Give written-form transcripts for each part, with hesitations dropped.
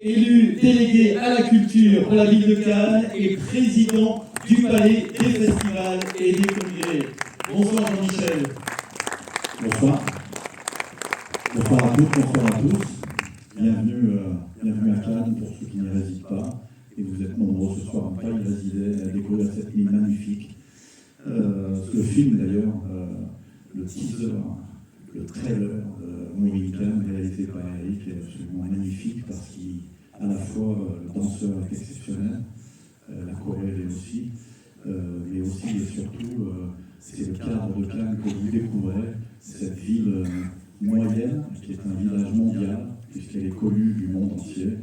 élu délégué à la culture pour la ville de Cannes et président du Palais des festivals et des congrès. Bonsoir Jean-Michel. Bonsoir. Bonsoir à toutes, bonsoir à tous. Bienvenue à Cannes pour ceux qui n'y résident pas. Et vous êtes nombreux ce soir à ne pas y résider, à découvrir cette ville magnifique. Ce film d'ailleurs, le teaser, le trailer de Moving Cannes réalisé par Eric est absolument magnifique parce qu'à la fois le danseur est exceptionnel, la choré est aussi, mais aussi et surtout c'est le cadre de Cannes que vous découvrez, cette ville moyenne qui est un village mondial puisqu'elle est connue du monde entier,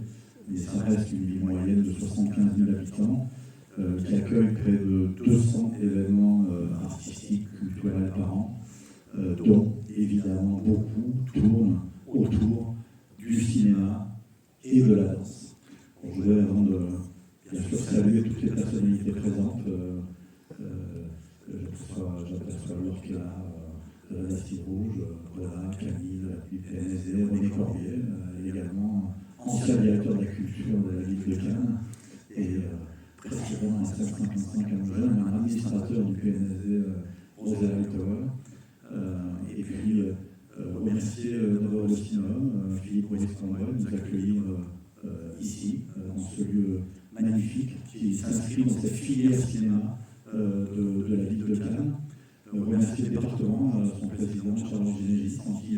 mais ça reste une ville moyenne de 75 000 habitants qui accueille près de 200 événements artistiques, culturels par an, dont évidemment beaucoup tournent autour du cinéma et de la danse. Je voudrais, avant de bien sûr saluer toutes les personnalités présentes, j'aperçois Lorca de la Bastille Rouge, Roda, Camille, du PNSD, René Corbier, également ancien directeur de la culture de la ville de Cannes, et précisément à 755 à Mougins, un administrateur du PNSD, Rosa Hightower. Et puis remercier d'abord le cinéma, Philippe Royer-Scandrel, de nous accueillir ici, dans ce lieu magnifique qui s'inscrit dans cette filière cinéma de la ville de Cannes. Remercier le département, son président Charles Ginégis, sans qui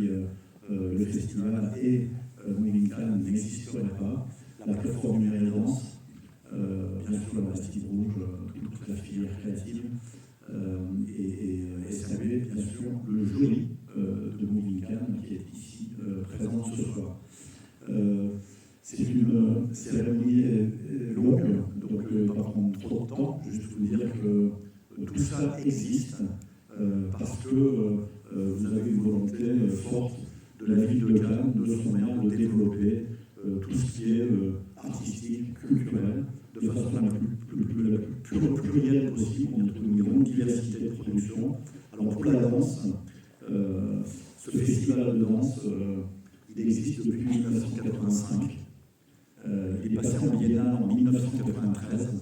le festival et Moving Cannes n'existeraient pas. La plateforme Numérésidence, bien sûr la Bastille Rouge, toute la filière créative, et saluer bien sûr le jury de Moving Cannes qui est ici présent ce soir. C'est une cérémonie longue, donc pas prendre trop de temps, juste vous dire que tout ça existe parce que vous avez une volonté forte de la ville de Cannes, de son maire, de développer tout ce qui est artistique, culturel, de façon la plus plurielle possible. On trouve une grande diversité de productions. Alors pour la danse, ce festival de danse, il existe depuis 1985. Il est passé en biennale en 1993.